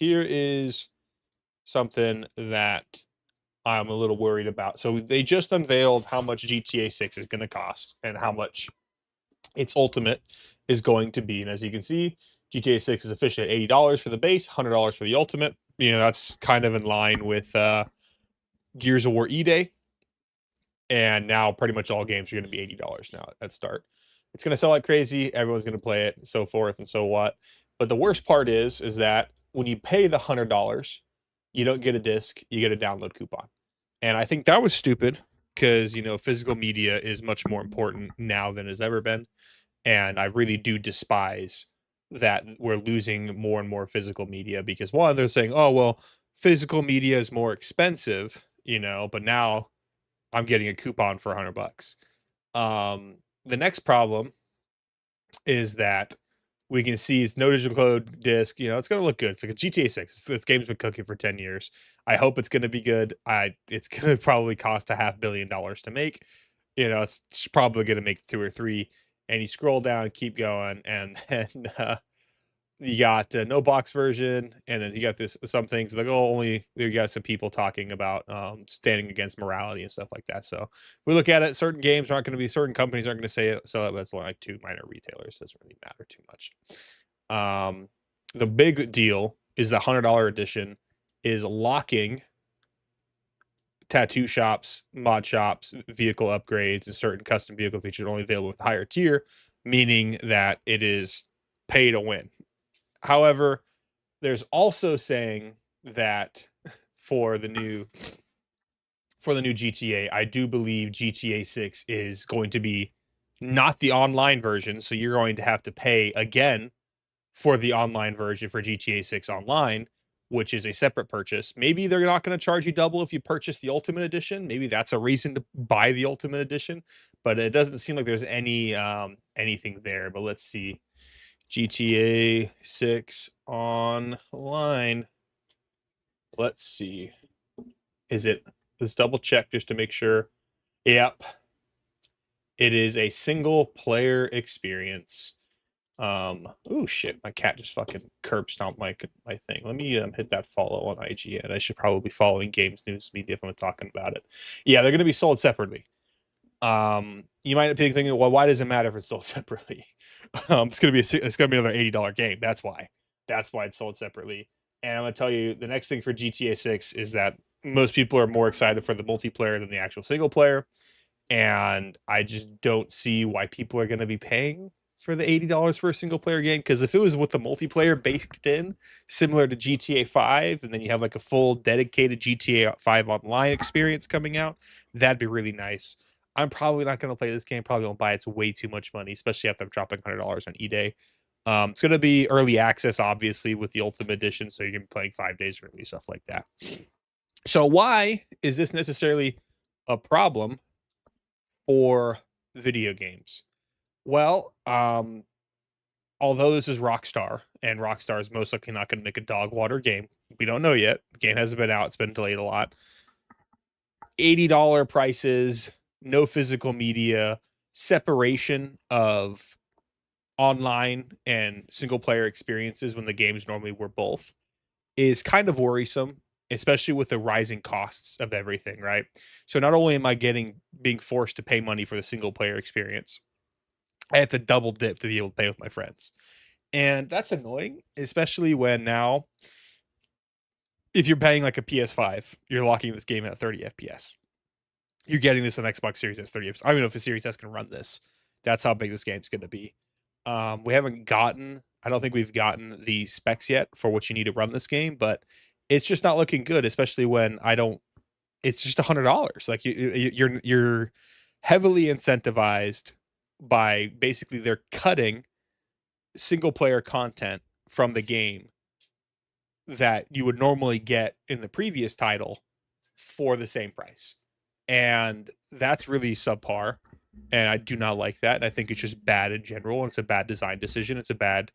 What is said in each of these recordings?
here is something that I'm a little worried about. So they just unveiled how much GTA 6 is going to cost and how much its ultimate is going to be. And as you can see, GTA 6 is officially at $80 for the base, $100 for the ultimate. You know, that's kind of in line with Gears of War E-Day. And now pretty much all games are going to be $80 now at start. It's going to sell like crazy. Everyone's going to play it, and so forth and so what. But the worst part is that when you pay the $100, you don't get a disc, you get a download coupon. And I think that was stupid because, you know, physical media is much more important now than it's ever been. And I really do despise that we're losing more and more physical media because one, they're saying, oh, well, physical media is more expensive, you know, but now I'm getting a coupon for $100. The next problem is that we can see it's no digital code disc. You know, it's going to look good. It's like a GTA 6. This game's been cooking for 10 years. I hope it's going to be good. It's going to probably cost $500 million to make. You know, it's probably going to make 2 or 3. And you scroll down, keep going, and then you got no box version, and then you got some things like, oh, only you got some people talking about standing against morality and stuff like that. So if we look at it, certain games aren't going to be, certain companies aren't going to say it, sell it, but it's only like 2 minor retailers. Doesn't really matter too much. The big deal is the $100 edition is locking tattoo shops, mod shops, vehicle upgrades, and certain custom vehicle features only available with higher tier, meaning that it is pay to win. However, there's also saying that for the new GTA, I do believe GTA 6 is going to be not the online version, so you're going to have to pay again for the online version for GTA 6 online, which is a separate purchase. Maybe they're not going to charge you double if you purchase the Ultimate Edition. Maybe that's a reason to buy the Ultimate Edition, but it doesn't seem like there's anything there. But let's see. GTA 6 online. Let's see. Let's double check just to make sure. Yep. It is a single player experience. Oh shit, my cat just fucking curb stomped my thing. Let me hit that follow on IGN. I should probably be following Games News Media if I'm talking about it. Yeah, they're gonna be sold separately. You might be thinking, well, why does it matter if it's sold separately? It's gonna be another $80 game. That's why it's sold separately. And I'm gonna tell you, the next thing for GTA 6 is that most people are more excited for the multiplayer than the actual single player, and I just don't see why people are gonna be paying for the $80 for a single player game. Because if it was with the multiplayer baked in, similar to GTA 5, and then you have like a full dedicated GTA 5 online experience coming out, that'd be really nice. I'm probably not going to play this game. Probably won't buy it. It's way too much money, especially after I'm dropping $100 on eDay. It's going to be early access, obviously, with the Ultimate Edition, so you're going to be playing 5 days early, stuff like that. So why is this necessarily a problem for video games? Well, although this is Rockstar, and Rockstar is most likely not going to make a dog water game, we don't know yet. The game hasn't been out. It's been delayed a lot. $80 prices, no physical media, separation of online and single player experiences when the games normally were both is kind of worrisome, especially with the rising costs of everything, right? So not only am I being forced to pay money for the single player experience, I have to double dip to be able to play with my friends. And that's annoying, especially when now, if you're paying like a PS5, you're locking this game at 30 FPS. You're getting this on Xbox Series S 30 FPS. I don't even know if a Series S can run this. That's how big this game's going to be. I don't think we've gotten the specs yet for what you need to run this game, but it's just not looking good, especially when it's just $100. Like you're heavily incentivized by basically they're cutting single player content from the game that you would normally get in the previous title for the same price. And that's really subpar. And I do not like that. And I think it's just bad in general. It's a bad design decision. It's a bad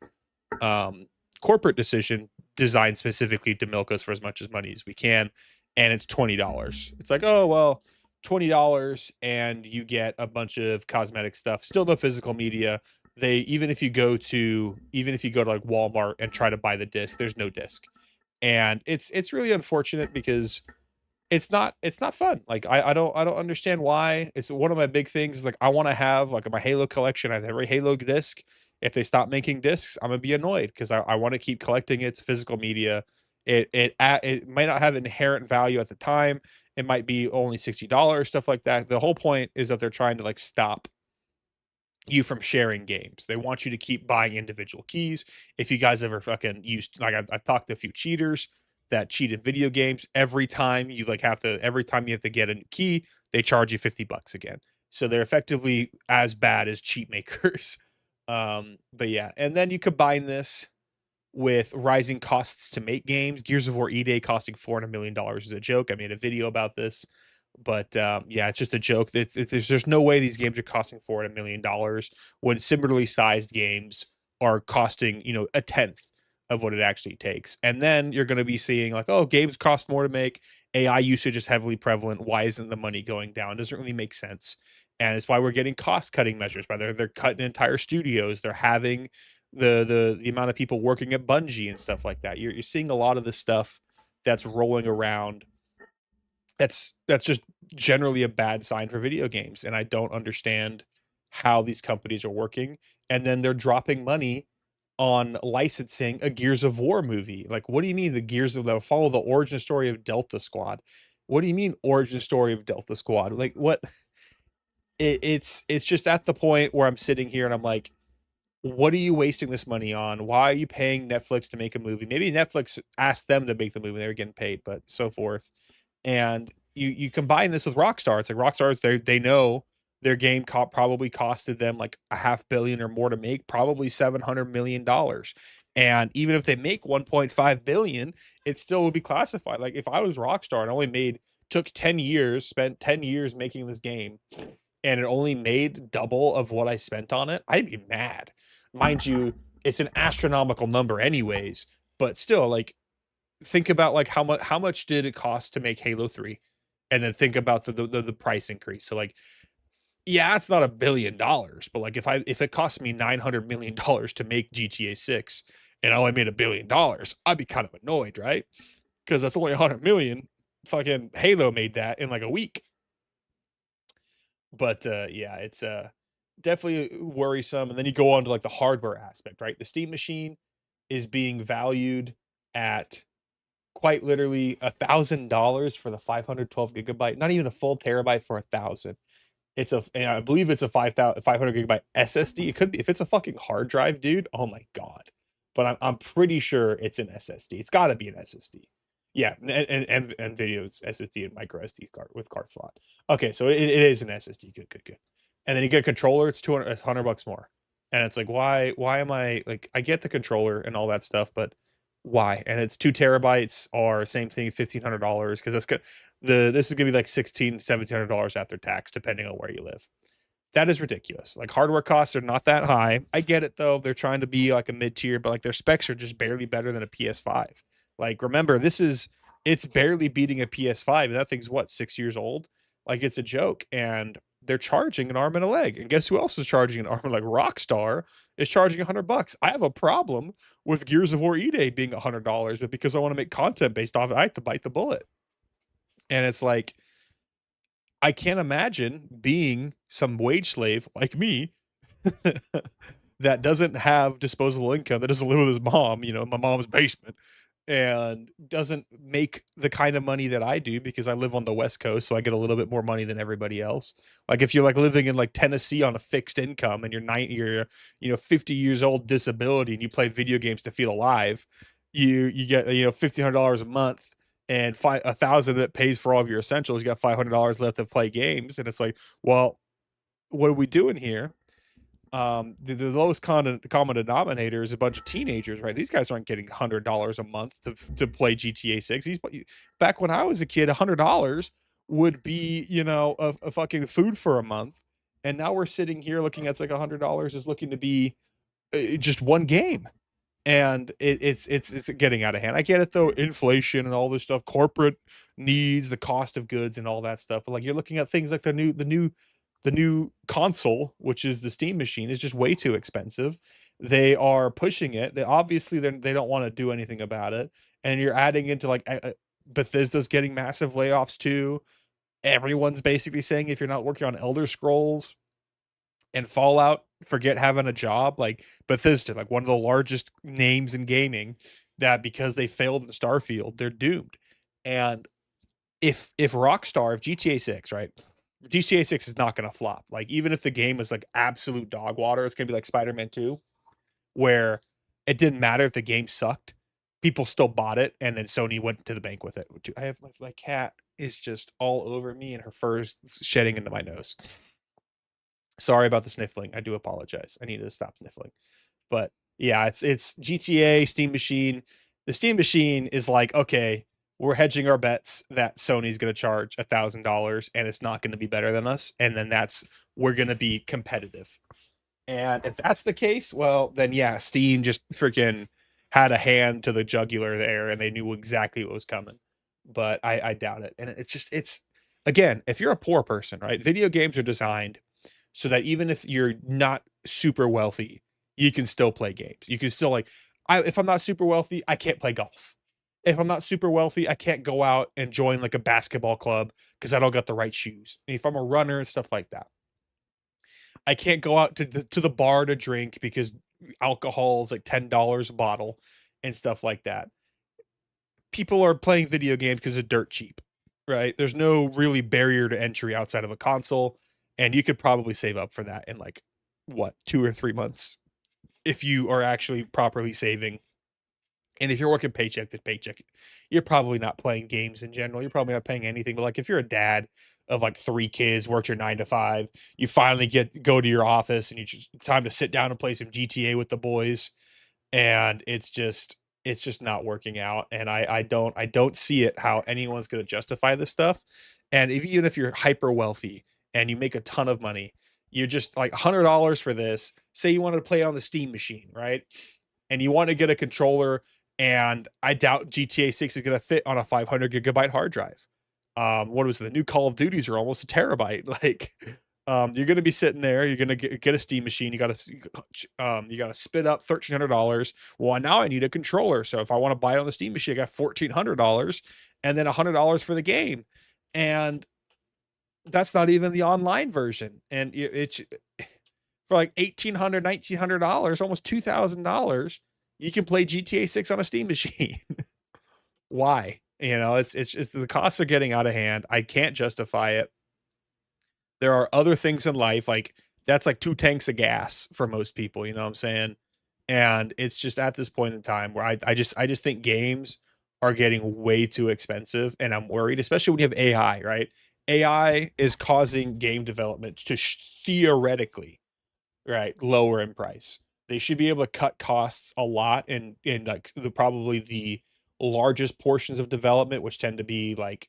corporate decision designed specifically to milk us for as much as money as we can. And it's $20. It's like, oh, well, $20 and you get a bunch of cosmetic stuff. Still no physical media. Even if you go to like Walmart and try to buy the disc, there's no disc. And it's really unfortunate because it's not fun. Like I don't understand why. It's one of my big things. Like I want to have like my Halo collection. I have every Halo disc. If they stop making discs, I'm gonna be annoyed because I want to keep collecting its physical media. It might not have inherent value at the time. It might be only $60, stuff like that. The whole point is that they're trying to like stop you from sharing games. They want you to keep buying individual keys. If you guys ever fucking used, like I've talked to a few cheaters that cheat in video games. Every time you have to get a new key, they charge you $50 again. So they're effectively as bad as cheat makers. But yeah, and then you combine this with rising costs to make games. Gears of War E-Day costing $400 million is a joke. I made a video about this, but yeah, it's just a joke. There's no way these games are costing $400 million when similarly sized games are costing a tenth of what it actually takes. And then you're going to be seeing like, oh, games cost more to make. AI usage is heavily prevalent. Why isn't the money going down? It doesn't really make sense. And it's why we're getting cost cutting measures. By they're cutting entire studios. They're having the amount of people working at Bungie and stuff like that. You're seeing a lot of the stuff that's rolling around. That's just generally a bad sign for video games, and I don't understand how these companies are working. And then they're dropping money on licensing a Gears of War movie. Like, what do you mean the Gears of the follow the origin story of Delta Squad? What do you mean origin story of Delta Squad? Like, what? It's just at the point where I'm sitting here and I'm like, what are you wasting this money on? Why are you paying Netflix to make a movie? Maybe Netflix asked them to make the movie, they were getting paid, but so forth. And you combine this with Rockstar. It's like Rockstar, they know their game probably costed them like a half billion or more to make, probably $700 million. And even if they make 1.5 billion, it still would be classified. Like if I was Rockstar and only took 10 years, spent 10 years making this game, and it only made double of what I spent on it, I'd be mad. Mind you, it's an astronomical number anyways, but still, like, think about like how much did it cost to make Halo 3? And then think about the price increase. So like, yeah, it's not $1 billion, but like if it cost me $900 million to make GTA 6 and I only made $1 billion, I'd be kind of annoyed, right? Because that's only 100 million. Fucking Halo made that in like a week. But yeah, it's definitely worrisome. And then you go on to like the hardware aspect, right? The Steam machine is being valued at quite literally $1,000 for the 512 GB, not even a full terabyte for 1,000. And I believe it's a 500 GB SSD. It could be if it's a fucking hard drive, dude. Oh my god! But I'm pretty sure it's an SSD. It's got to be an SSD. Yeah, and videos SSD and micro SD card with card slot. Okay, so it is an SSD. Good, good, good. And then you get a controller. It's 200. It's $100 more. And it's like, why am I like? I get the controller and all that stuff, but why? And it's 2 TB or same thing, $1,500 because that's good. This is gonna be like $1,700 after tax, depending on where you live. That is ridiculous. Like hardware costs are not that high. I get it though. They're trying to be like a mid tier, but like their specs are just barely better than a PS5. Like remember, it's barely beating a PS5, and that thing's what 6 years old. Like it's a joke, and they're charging an arm and a leg. And guess who else is charging an arm and a leg? Rockstar is charging $100. I have a problem with Gears of War E-Day being $100, but because I want to make content based off it, I have to bite the bullet. And it's like I can't imagine being some wage slave like me that doesn't have disposable income, that doesn't live with his mom, in my mom's basement, and doesn't make the kind of money that I do because I live on the West Coast, so I get a little bit more money than everybody else. Like if you're like living in like Tennessee on a fixed income and you're 50 years old disability and you play video games to feel alive, you get $1,500 a month and 1,000 that pays for all of your essentials. You got $500 left to play games, and it's like, well, what are we doing here? The lowest common denominator is a bunch of teenagers, right? These guys aren't getting $100 a month to play GTA 6. Back when I was a kid, $100 would be a fucking food for a month, and now we're sitting here looking at like $100 is looking to be just one game, and it's getting out of hand. I get it though, inflation and all this stuff, corporate needs, the cost of goods, and all that stuff. But like you're looking at things like the new console, which is the Steam machine, is just way too expensive. They are pushing it. They obviously they don't want to do anything about it, and you're adding into like Bethesda's getting massive layoffs too. Everyone's basically saying if you're not working on Elder Scrolls and Fallout, forget having a job. Like Bethesda, like one of the largest names in gaming, that because they failed in Starfield, they're doomed. And if Rockstar, if GTA 6, right? GTA 6 is not going to flop. Like even if the game was like absolute dog water, it's going to be like Spider-Man 2 where it didn't matter if the game sucked. People still bought it and then Sony went to the bank with it. I have my cat is just all over me and her fur's shedding into my nose. Sorry about the sniffling. I do apologize. I need to stop sniffling. But yeah, it's GTA, Steam Machine. The Steam Machine is like, okay, we're hedging our bets that Sony's going to charge $1,000 and it's not going to be better than us, and then we're going to be competitive. And if that's the case, well, then yeah, Steam just freaking had a hand to the jugular there, and they knew exactly what was coming. But I doubt it, and it's again, if you're a poor person, right? Video games are designed so that even if you're not super wealthy, you can still play games. You can still like, if I'm not super wealthy, I can't play golf. If I'm not super wealthy, I can't go out and join like a basketball club because I don't got the right shoes. And if I'm a runner and stuff like that, I can't go out to the bar to drink because alcohol is like $10 a bottle and stuff like that. People are playing video games because it's dirt cheap, right? There's no really barrier to entry outside of a console, and you could probably save up for that in like what 2 or 3 months if you are actually properly saving. And if you're working paycheck to paycheck, you're probably not playing games in general. You're probably not paying anything. But like if you're a dad of like 3 kids, worked your 9 to 5, you finally go to your office and you just time to sit down and play some GTA with the boys, and it's just not working out. And I don't see it how anyone's going to justify this stuff. And even if you're hyper wealthy and you make a ton of money, you're just like $100 for this. Say you wanted to play on the Steam machine, right? And you want to get a controller, and I doubt GTA 6 is going to fit on a 500 gigabyte hard drive. What was it? The new Call of Duties are almost a terabyte. Like, you're going to be sitting there. You're going to get a Steam machine. You got to spit up $1,300. Well, now I need a controller. So if I want to buy it on the Steam machine, I got $1,400, and then $100 for the game, and that's not even the online version. And it's for like $1,800, $1,900, almost $2,000, you can play GTA 6 on a Steam machine. Why? It's just the costs are getting out of hand. I can't justify it. There are other things in life like that's like 2 tanks of gas for most people, you know what I'm saying? And it's just at this point in time where I just think games are getting way too expensive, and I'm worried, especially when you have AI, right? AI is causing game development to theoretically, right, lower in price. They should be able to cut costs a lot in like probably the largest portions of development, which tend to be like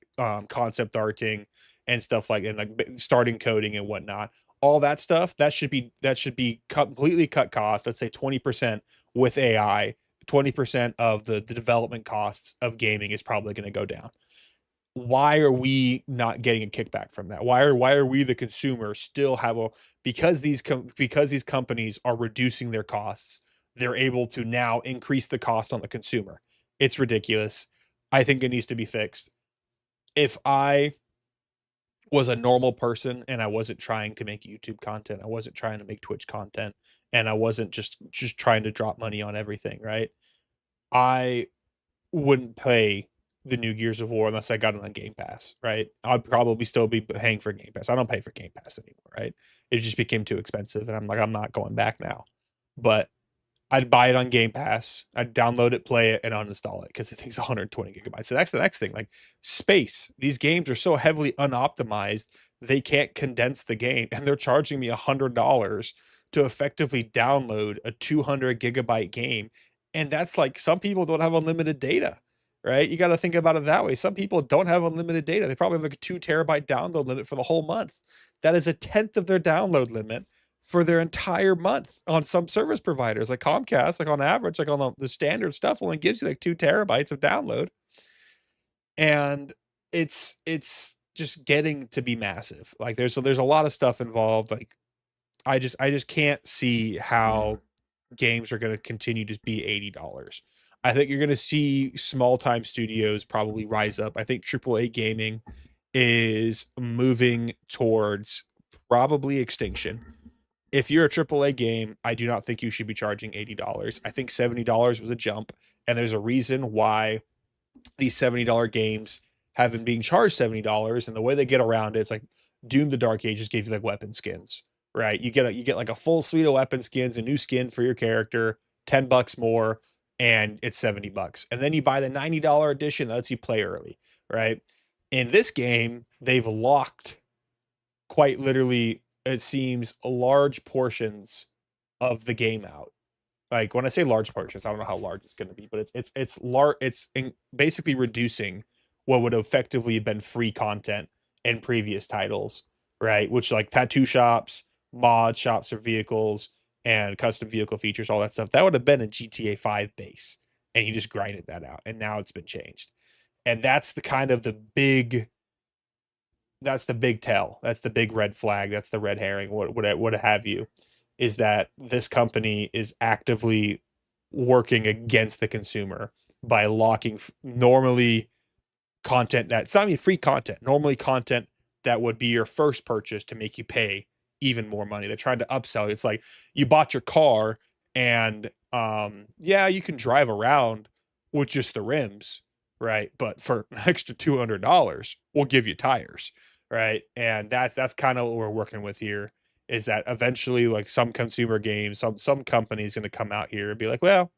concept arting and stuff like, and like starting coding and whatnot. All that stuff that should be completely cut costs. Let's say 20% with AI. 20% of the development costs of gaming is probably going to go down. Why are we not getting a kickback from that? Why are we the consumer still have a, because these companies are reducing their costs, they're able to now increase the cost on the consumer. It's ridiculous. I think it needs to be fixed. If I was a normal person and I wasn't trying to make YouTube content, I wasn't trying to make Twitch content, and I wasn't just trying to drop money on everything, right? I wouldn't pay the new Gears of War unless I got it on Game Pass, right? I'd probably still be paying for Game Pass. I don't pay for Game Pass anymore, right? It just became too expensive, and I'm like, I'm not going back now. But I'd buy it on Game Pass. I'd download it, play it, and uninstall it because it takes 120 gigabytes. So that's the next thing. Like space, these games are so heavily unoptimized, they can't condense the game, and they're charging me $100 to effectively download a 200 gigabyte game. And that's like, some people don't have unlimited data, right? You got to think about it that way. Some people don't have unlimited data. They probably have like a 2 terabyte download limit for the whole month. That is a tenth of their download limit for their entire month on some service providers like Comcast. Like on average, like on the standard stuff only gives you like 2 terabytes of download. And it's just getting to be massive. Like there's a lot of stuff involved. Like I just can't see how games are going to continue to be $80. I think you're going to see small time studios probably rise up. I think AAA gaming is moving towards probably extinction. If you're a AAA game, I do not think you should be charging $80. I think $70 was a jump, and there's a reason why these $70 games have been being charged $70, and the way they get around it, it's like Doom the Dark Ages gave you like weapon skins, right? You get like a full suite of weapon skins, a new skin for your character, $10 more, and it's $70. And then you buy the $90 edition that lets you play early, right? In this game, they've locked quite literally, it seems, large portions of the game out. Like when I say large portions, I don't know how large it's going to be, but it's basically reducing what would effectively have been free content in previous titles, right? Which like tattoo shops, mod shops for vehicles, and custom vehicle features, all that stuff. That would have been a GTA 5 base, and he just grinded that out, and now it's been changed. And that's the kind of the big that's the big tell. That's the big red flag. That's the red herring. What have you? Is that this company is actively working against the consumer by locking normally content that's not even free content, normally content that would be your first purchase to make you pay even more money. They're trying to upsell. It's like you bought your car and yeah, you can drive around with just the rims, right? But for an extra $200, we'll give you tires, right? And that's kind of what we're working with here is that eventually like some consumer games, some company's going to come out here and be like, well,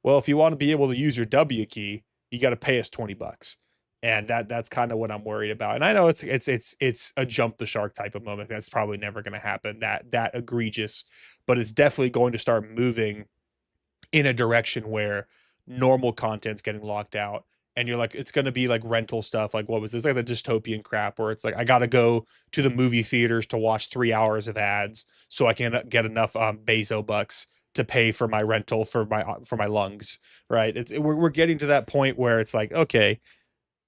if you want to be able to use your W key, you got to pay us $20. And that's kind of what I'm worried about. And I know it's a jump the shark type of moment. That's probably never going to happen that egregious, but it's definitely going to start moving in a direction where normal content's getting locked out. And you're like, it's going to be like rental stuff. Like, what was this? Like the dystopian crap where it's like, I got to go to the movie theaters to watch 3 hours of ads so I can get enough Bezo bucks to pay for my rental for my lungs. Right. We're getting to that point where it's like, okay,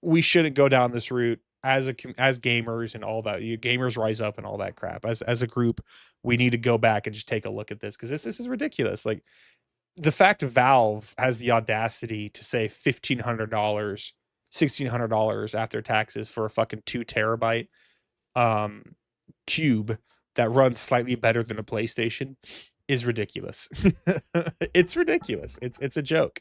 we shouldn't go down this route as gamers and all that. You gamers rise up and all that crap. As a group, we need to go back and just take a look at this because this is ridiculous. Like the fact Valve has the audacity to say $1,500, $1,600 after taxes for a fucking 2 terabyte um, cube that runs slightly better than a PlayStation is ridiculous. It's ridiculous. It's a joke.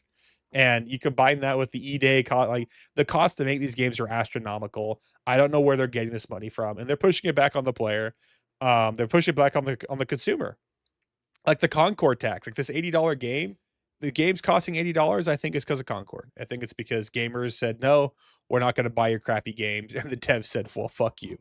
And you combine that with the E-Day cost, like the cost to make these games are astronomical. I don't know where they're getting this money from, and they're pushing it back on the player. They're pushing it back on the consumer. Like the Concord tax, like this $80 game, the game's costing $80. I think it's because of Concord. I think it's because gamers said no, we're not going to buy your crappy games, and the devs said, well, fuck you.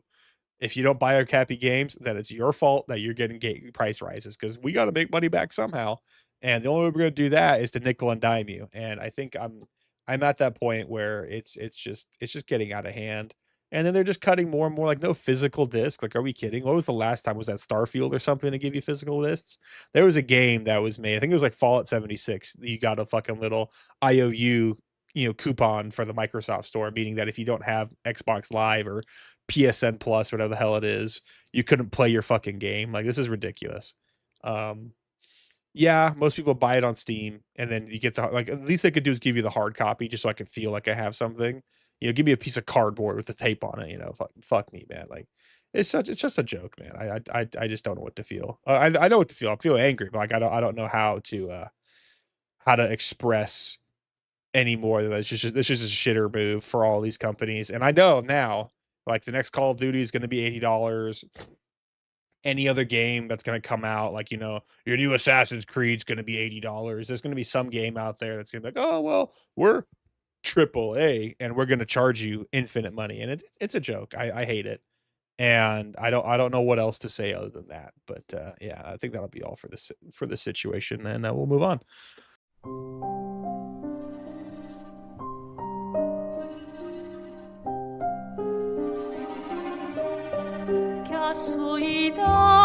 If you don't buy our crappy games, then it's your fault that you're getting price rises because we got to make money back somehow. And the only way we're going to do that is to nickel and dime you. And I think I'm at that point where it's just getting out of hand. And then they're just cutting more and more, like no physical disc. Like, are we kidding? What was the last time? Was that Starfield or something to give you physical discs? There was a game that was made. I think it was like Fallout 76. You got a fucking little IOU, coupon for the Microsoft Store, meaning that if you don't have Xbox Live or PSN Plus, whatever the hell it is, you couldn't play your fucking game. Like, this is ridiculous. Yeah, most people buy it on Steam, and then you get at least they could do is give you the hard copy just so I can feel like I have something. Give me a piece of cardboard with the tape on it. Fuck me, man. Like, it's just a joke, man. I just don't know what to feel. I know what to feel. I feel angry, but like I don't know how to express any more than that. This is just a shitter move for all these companies. And I know now, like the next Call of Duty is going to be $80. Any other game that's going to come out, like, your new Assassin's Creed's going to be $80. There's going to be some game out there that's going to be like, oh, well, we're AAA and we're going to charge you infinite money. And it's a joke. I hate it. And I don't know what else to say other than that. But yeah, I think that'll be all for this situation. And we'll move on. そいだ